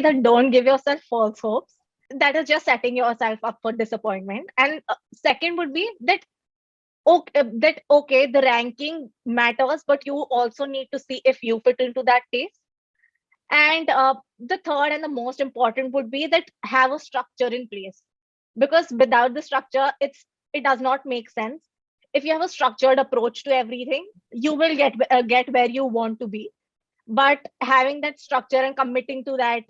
that don't give yourself false hopes. That is just setting yourself up for disappointment. And second would be that okay, the ranking matters, but you also need to see if you fit into that case. And the third and the most important would be that have a structure in place, because without the structure, it does not make sense. If you have a structured approach to everything, you will get where you want to be. But having that structure and committing to that,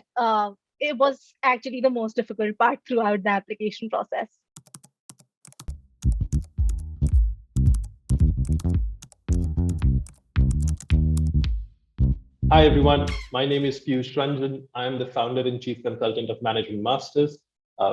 it was actually the most difficult part throughout the application process. Hi everyone, my name is Piyush Ranjan. I am the founder and chief consultant of Management Masters.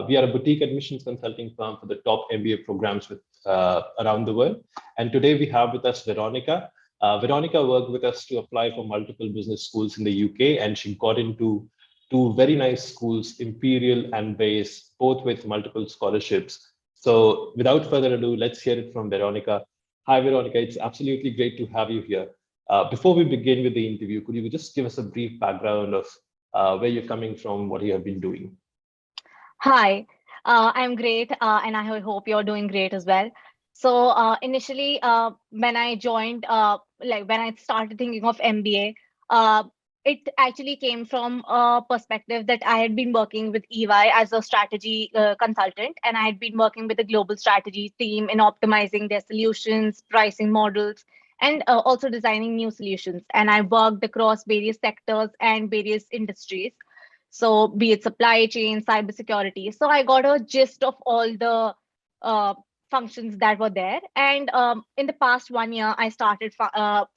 We are a boutique admissions consulting firm for the top MBA programs around the world. And today we have with us Veronica. Veronica worked with us to apply for multiple business schools in the UK, and she got into two very nice schools, Imperial and Bayes, both with multiple scholarships. So without further ado, let's hear it from Veronica. Hi, Veronica. It's absolutely great to have you here. Before we begin with the interview, could you just give us a brief background of where you're coming from, what you have been doing? Hi, I'm great, and I hope you're doing great as well. So initially, when I joined, like when I started thinking of MBA, it actually came from a perspective that I had been working with EY as a strategy consultant, and I had been working with the global strategy team in optimizing their solutions, pricing models, and also designing new solutions. And I worked across various sectors and various industries, so be it supply chain, cybersecurity. So I got a gist of all the uh, functions that were there. And in the past 1 year, I started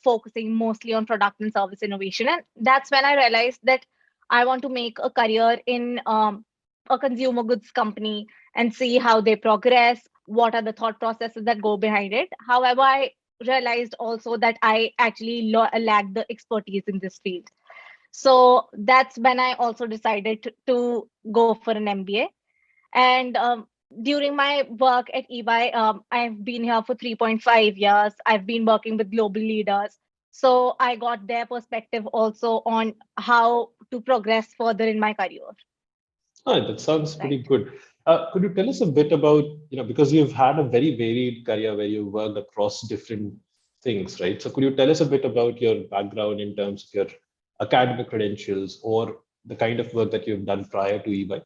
focusing mostly on product and service innovation. And that's when I realized that I want to make a career in a consumer goods company and see how they progress, what are the thought processes that go behind it. However, I realized also that I actually lack the expertise in this field. So that's when I also decided to go for an MBA. And during my work at EY, I've been here for 3.5 years. I've been working with global leaders. So I got their perspective also on how to progress further in my career. Oh, that sounds pretty Right. good. Could you tell us a bit about, because you've had a very varied career where you worked across different things, right? So could you tell us a bit about your background in terms of your academic credentials or the kind of work that you've done prior to EY?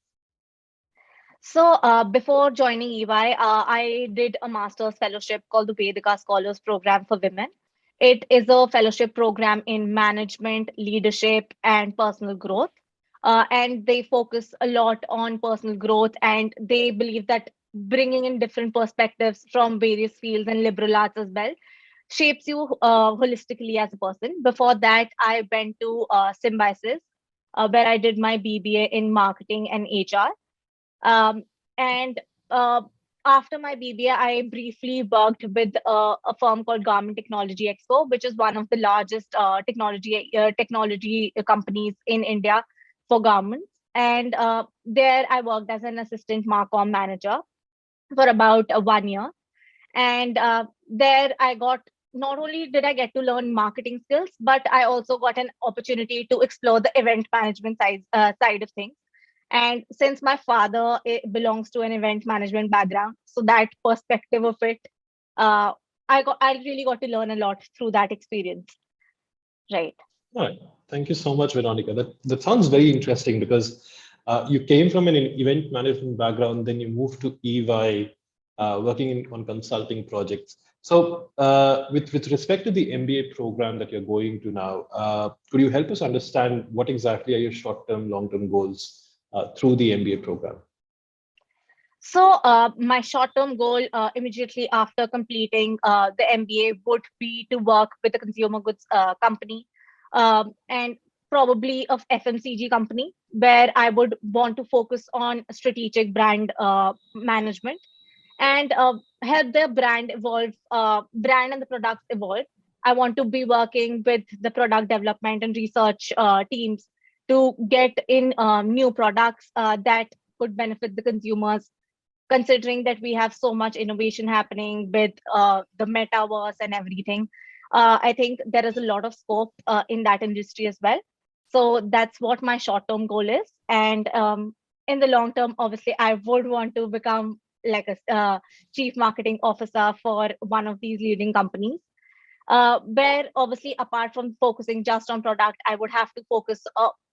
So before joining EY, I did a master's fellowship called the Vedika Scholars Program for Women. It is a fellowship program in management, leadership, and personal growth. And they focus a lot on personal growth, and they believe that bringing in different perspectives from various fields and liberal arts as well shapes you holistically as a person. Before that, I went to Symbiosis, where I did my BBA in marketing and HR. Um, and after my BBA, I briefly worked with a firm called Garment Technology Expo, which is one of the largest technology companies in India for garments. And there, I worked as an assistant Marcom manager for about 1 year. And there, I got not only did I get to learn marketing skills, but I also got an opportunity to explore the event management side of things. And since my father belongs to an event management background, so that perspective of it, uh, I really got to learn a lot through that experience. Right. All right. Thank you so much, Veronica. That sounds very interesting because you came from an event management background, then you moved to EY, working on consulting projects. So, with respect to the MBA program that you're going to now, could you help us understand what exactly are your short-term, long-term goals through the MBA program? So, my short-term goal immediately after completing the MBA would be to work with a consumer goods company, and probably of FMCG company, where I would want to focus on strategic brand management and help their brand and the products evolve. I want to be working with the product development and research teams to get in new products that could benefit the consumers, considering that we have so much innovation happening with the metaverse and everything. I think there is a lot of scope in that industry as well. So that's what my short-term goal is. And in the long term, obviously, I would want to become like a chief marketing officer for one of these leading companies. Where obviously, apart from focusing just on product, I would have to focus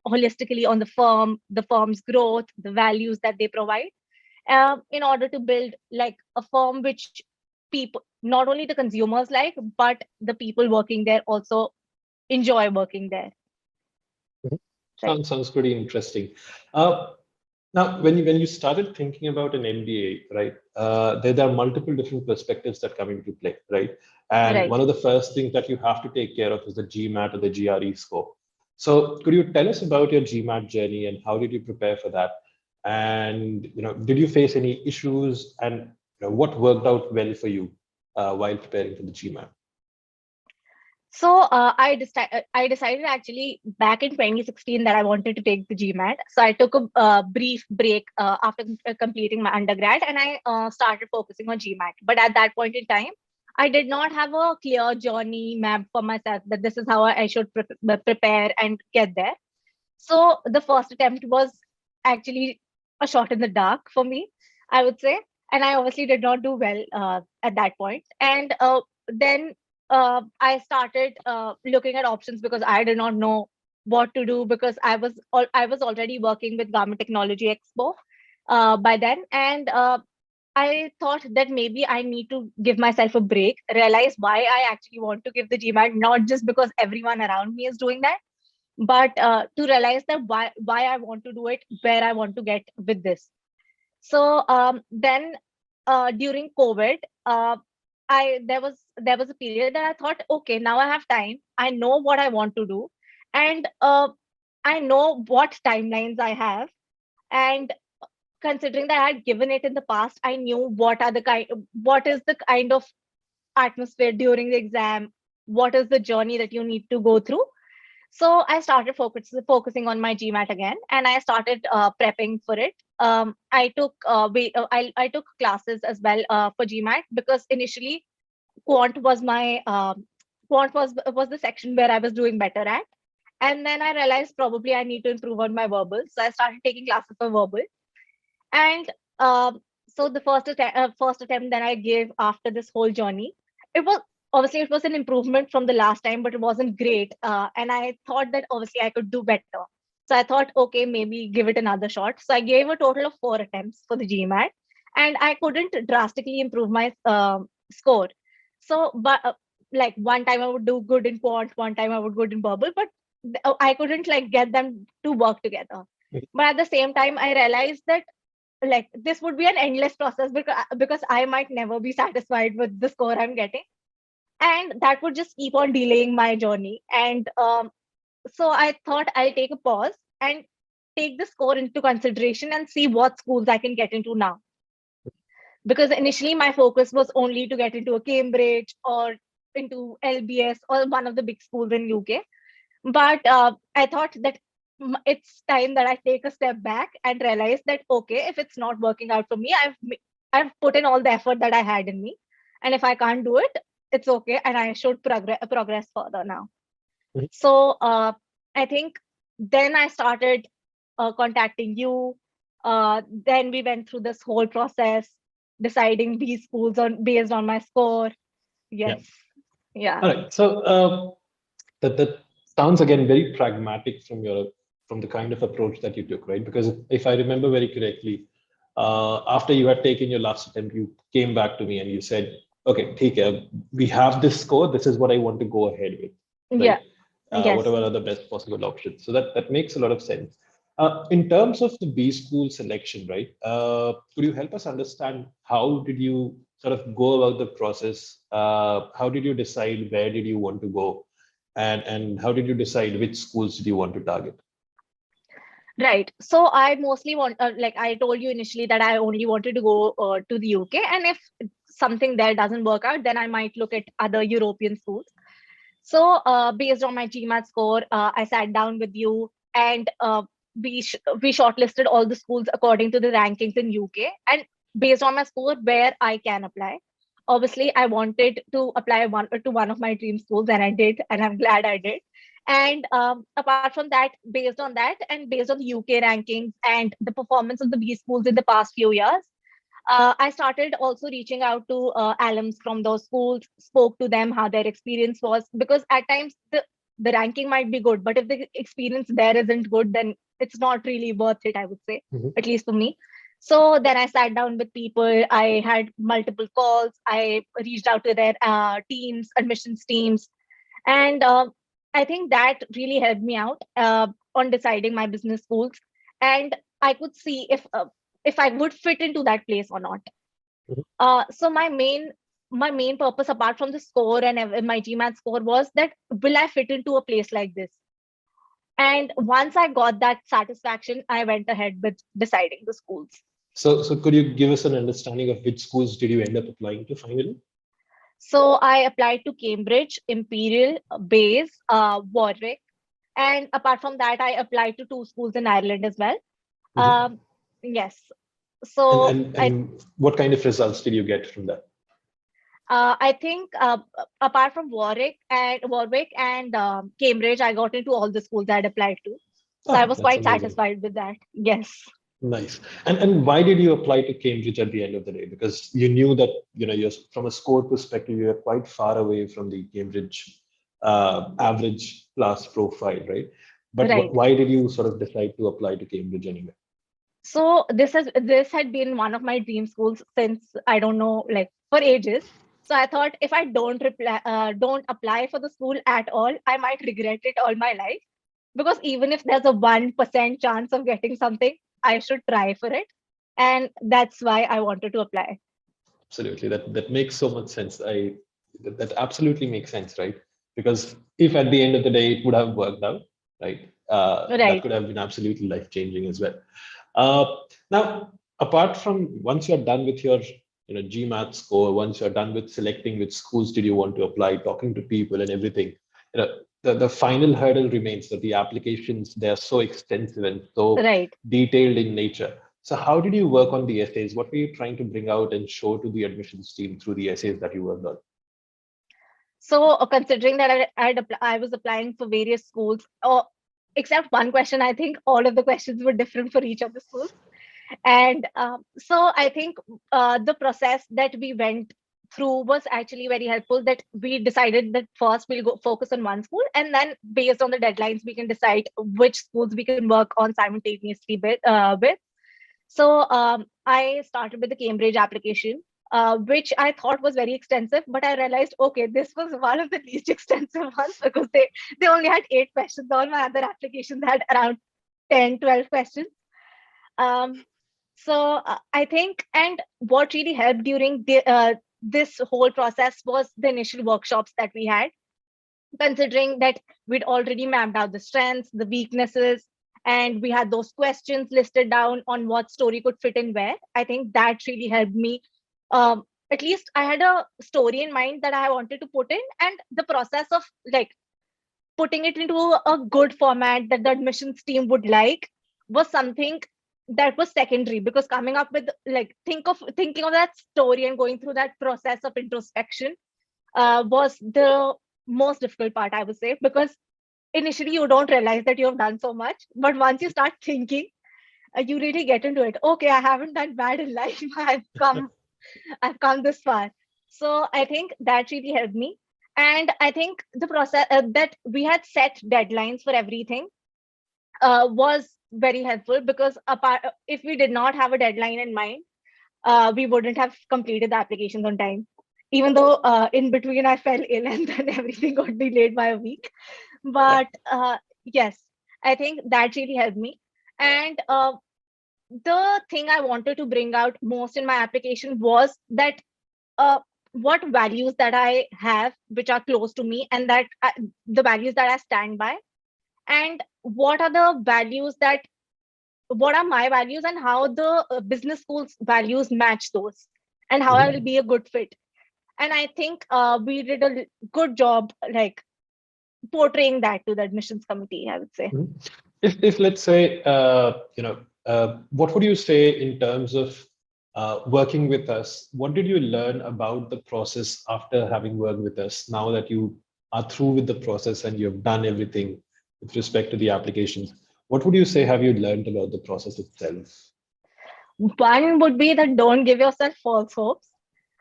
holistically on the firm's growth, the values that they provide, in order to build like a firm which people, not only the consumers like, but the people working there also enjoy working there. Mhm. Right. Sounds pretty interesting. Uh, Now, when you started thinking about an MBA, right, there are multiple different perspectives that come into play, right? And Right. one of the first things that you have to take care of is the GMAT or the GRE score. So, could you tell us about your GMAT journey and how did you prepare for that? And did you face any issues? And what worked out well for you while preparing for the GMAT? So I decided actually back in 2016 that I wanted to take the GMAT. So I took a brief break after completing my undergrad, and I started focusing on GMAT. But at that point in time, I did not have a clear journey map for myself that this is how I should prepare and get there. So the first attempt was actually a shot in the dark for me, I would say. And I obviously did not do well at that point. And then I started looking at options because I did not know what to do because I was already working with Garment Technology Expo by then, and I thought that maybe I need to give myself a break, realize why I actually want to give the GMAT, not just because everyone around me is doing that, but to realize that why I want to do it, where I want to get with this. So then during COVID, I there was a period that I thought, okay, now I have time. I know what I want to do, and I know what timelines I have, and considering that I had given it in the past, I knew what is the kind of atmosphere during the exam, what is the journey that you need to go through. So I started focusing on my GMAT again, and I started prepping for it. I took classes as well for GMAT because initially quant was my quant was the section where I was doing better at, and then I realized probably I need to improve on my verbal, so I started taking classes for verbal. And so the first attempt that I gave after this whole journey, it was obviously it was an improvement from the last time, but it wasn't great. And I thought that obviously I could do better. So I thought, okay, maybe give it another shot. So I gave a total of 4 attempts for the GMAT, and I couldn't drastically improve my score. So, but like one time I would do good in quant, one time I would good in verbal, but I couldn't like get them to work together. But at the same time, I realized that like this would be an endless process because I might never be satisfied with the score I'm getting, and that would just keep on delaying my journey. And so I thought I'll take a pause and take the score into consideration and see what schools I can get into now. Because initially my focus was only to get into a Cambridge or into LBS or one of the big schools in UK. But I thought that it's time that I take a step back and realize that okay, if it's not working out for me, I've put in all the effort that I had in me, and if I can't do it, it's okay, and I should progress further now. Mhm. So I think then I started contacting you. Then we went through this whole process, deciding these schools on based on my score. Yeah. Yes, yeah, All right. So that sounds again very pragmatic from the kind of approach that you took, right? Because if I remember very correctly, after you had taken your last attempt, you came back to me and you said, "Okay, ठीक we have this score. This is what I want to go ahead with, right? yeah, yes. Whatever are the best possible options." So that makes a lot of sense. In terms of the B school selection, right? Could you help us understand how did you sort of go about the process? How did you decide where did you want to go, and how did you decide which schools did you want to target? Right. So I mostly want, like I told you initially, that I only wanted to go to the UK. And if something there doesn't work out, then I might look at other European schools. So based on my GMAT score, I sat down with you, and we shortlisted all the schools according to the rankings in UK. And based on my score, where I can apply. Obviously, I wanted to apply to one of my dream schools, and I did, and I'm glad I did. And apart from that, based on that and based on the UK rankings and the performance of the B schools in the past few years, I started also reaching out to alums from those schools, spoke to them how their experience was, because at times the ranking might be good, but if the experience there isn't good, then it's not really worth it, I would say, Mhm. at least for me. So then I sat down with people. I had multiple calls. I reached out to their teams, admissions teams, and I think that really helped me out on deciding my business schools. And I could see if I would fit into that place or not. Mhm. So my main purpose, apart from the score and my GMAT score, was that will I fit into a place like this? And once I got that satisfaction, I went ahead with deciding the schools. So could you give us an understanding of which schools did you end up applying to finally? So I applied to Cambridge, Imperial, Bayes, Warwick, and apart from that, I applied to two schools in Ireland as well. Mhm. Um, yes. And, So and and what kind of results did you get from that? I think apart from Warwick and Cambridge, I got into all the schools I'd applied to. So I Ah, was that's quite amazing. satisfied with that. Yes. Nice. And why did you apply to Cambridge at the end of the day? Because you knew that, you're from a score perspective, you're quite far away from the Cambridge average class profile, right? But Right. why did you sort of decide to apply to Cambridge anyway? So this had been one of my dream schools since I don't know, like for ages. So I thought if I don't apply for the school at all, I might regret it all my life. Because even if there's a 1% chance of getting something, I should try for it. And that's why I wanted to apply. Absolutely. That makes so much sense. That absolutely makes sense, right? Because if at the end of the day it would have worked out, right? That Right. could have been absolutely life changing as well. Now, apart from once you're done with your GMAT score, once you're done with selecting which schools did you want to apply, talking to people and everything, the final hurdle remains that the applications, they're so extensive and so Right. detailed in nature. So how did you work on the essays? What were you trying to bring out and show to the admissions team through the essays that you worked on? So considering that I was applying for various schools, except one question, I think all of the questions were different for each of the schools. And so I think the process that we went through was actually very helpful. That we decided that first we'll go focus on one school, and then based on the deadlines, we can decide which schools we can work on simultaneously with. So I started with the Cambridge application, which I thought was very extensive, but I realized, okay, this was one of the least extensive ones because they only had 8 questions. All my other applications had around 10, 12 questions. Um, so I think, and what really helped during this whole process was the initial workshops that we had, considering that we'd already mapped out the strengths, the weaknesses, and we had those questions listed down on what story could fit in where. I think that really helped me. At least I had a story in mind that I wanted to put in, and the process of like putting it into a good format that the admissions team would like was something that was secondary, because coming up with like thinking of that story and going through that process of introspection was the most difficult part, I would say, because initially you don't realize that you have done so much, but once you start thinking, you really get into it. Okay, I haven't done bad in life. I've come this far. So I think that really helped me. And I think the process that we had set deadlines for everything was very helpful, because apart, if we did not have a deadline in mind, we wouldn't have completed the applications on time. Even though in between I fell ill and then everything got delayed by a week. Yeah. But yes, I think that really helped me. And the thing I wanted to bring out most in my application was that uh, what values that I have, which are close to me, and that the values that I stand by, and what are the values that what are my values, and how the business school's values match those, and how I will Mhm. be a good fit. And I think we did a good job, like portraying that to the admissions committee, I would say. Mhm. If let's say, what would you say in terms of working with us? What did you learn about the process after having worked with us? Now that you are through with the process and you've done everything with respect to the applications, what would you say have you learned about the process itself? One would be that don't give yourself false hopes,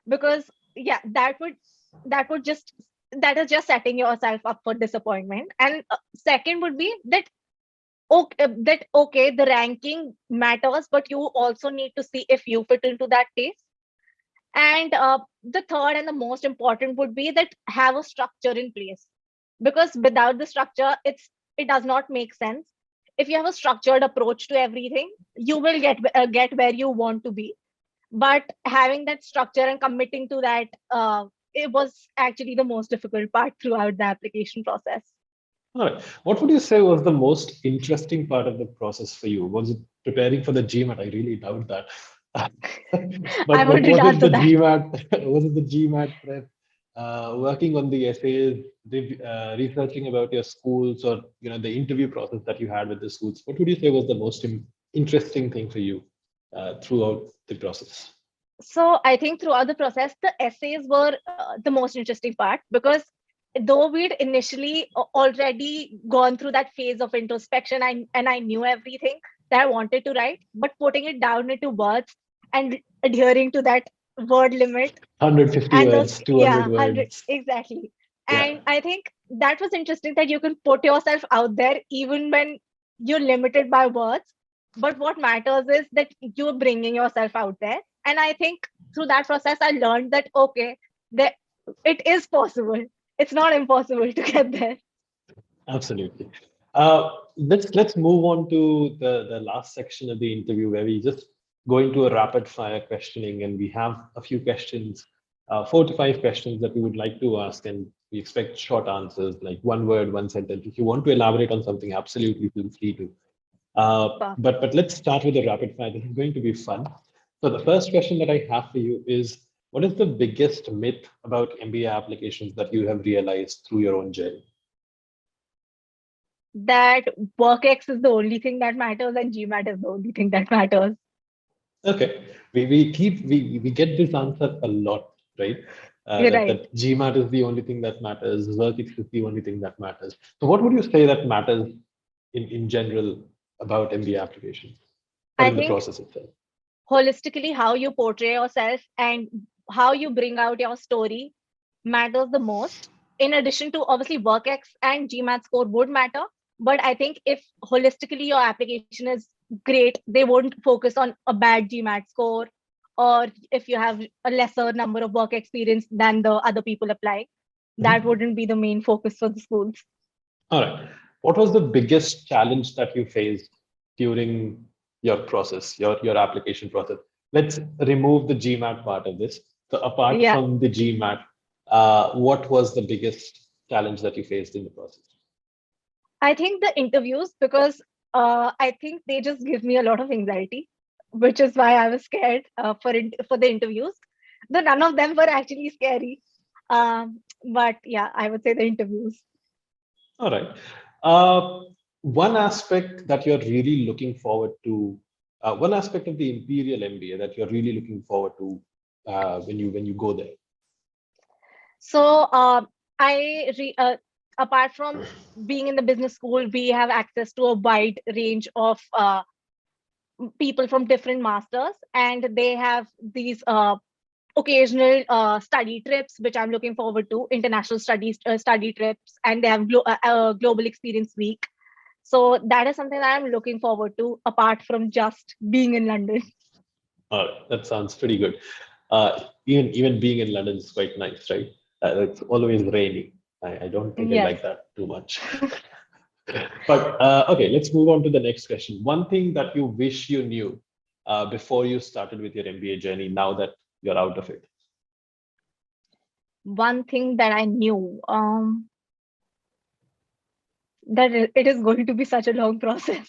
because yeah, that would just that is just setting yourself up for disappointment. And second would be that okay, the ranking matters, but you also need to see if you fit into that case. And the third and the most important would be that have a structure in place, because without the structure, it does not make sense. If you have a structured approach to everything, you will get where you want to be. But having that structure and committing to that, it was actually the most difficult part throughout the application process. All right. What would you say was the most interesting part of the process for you? Was it preparing for the GMAT? I really doubt that. I But wanted to was it answer the that. GMAT? Was it the GMAT prep? Working on the essays, researching about your schools, or the interview process that you had with the schools. What would you say was the most interesting thing for you throughout the process? So I think throughout the process, the essays were the most interesting part, because though we'd initially already gone through that phase of introspection, and I knew everything that I wanted to write, but putting it down into words and adhering to that word limit 150 and those, words, 200 yeah, 100 words. exactly. Yeah, And I think that was interesting that you can put yourself out there even when you're limited by words. But what matters is that you're bringing yourself out there. And I think through that process, I learned that okay, that it is possible. It's not impossible to get there. absolutely. Let's move on to the last section of the interview where we just go into a rapid fire questioning, and we have a few questions, 4 to 5 questions that we would like to ask, and we expect short answers, like one word, one sentence. If you want to elaborate on something, absolutely feel free to. Perfect. But let's start with the rapid fire. This is going to be fun. So the first question that I have for you is, what is the biggest myth about MBA applications that you have realized through your own journey? That WorkX is the only thing that matters and GMAT is the only thing that matters. Okay, we get this answer a lot, right? You're right. That GMAT is the only thing that matters, WorkX is the only thing that matters. So what would you say that matters in general about MBA applications or I in the think process itself? holistically, how you portray yourself and how you bring out your story matters the most. In addition to obviously WorkX and GMAT score would matter, but I think if holistically your application is great, they won't focus on a bad GMAT score, or if you have a lesser number of work experience than the other people applying. That Mhm. wouldn't be the main focus for the schools. All right. What was the biggest challenge that you faced during your process, your application process? Let's remove the GMAT part of this. So apart Yeah, from the GMAT, what was the biggest challenge that you faced in the process? I think the interviews, because I think they just give me a lot of anxiety, which is why I was scared for the interviews. Though none of them were actually scary. But yeah, I would say the interviews. All right. Uh, One aspect that you're really looking forward to, one aspect of the Imperial MBA that you're really looking forward to when you go there. So apart from being in the business school, we have access to a wide range of people from different masters, and they have these occasional study trips, which I'm looking forward to, international studies study trips, and they have global experience week. So that is something that I'm looking forward to, apart from just being in London. That sounds pretty good. Even being in London is quite nice, right? It's always rainy. I don't think I Yes. like that too much. But okay, let's move on to the next question. One thing that you wish you knew before you started with your MBA journey, now that you're out of it. One thing that I knew, that it is going to be such a long process.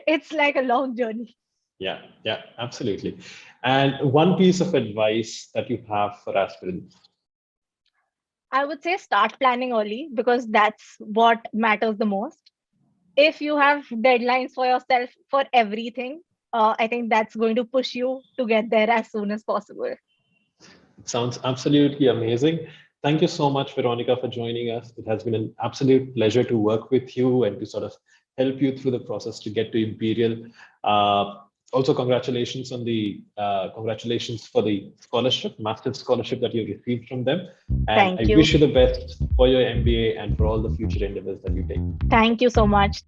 It's like a long journey. Yeah, yeah, absolutely. And one piece of advice that you have for aspirants. I would say start planning early, because that's what matters the most. If you have deadlines for yourself for everything, I think that's going to push you to get there as soon as possible. It sounds absolutely amazing. Thank you so much, Veronica, for joining us. It has been an absolute pleasure to work with you and to sort of help you through the process to get to Imperial. Also, congratulations for the scholarship, master's scholarship that you received from them. And Thank I you. wish you the best for your MBA and for all the future endeavors that you take. Thank you so much.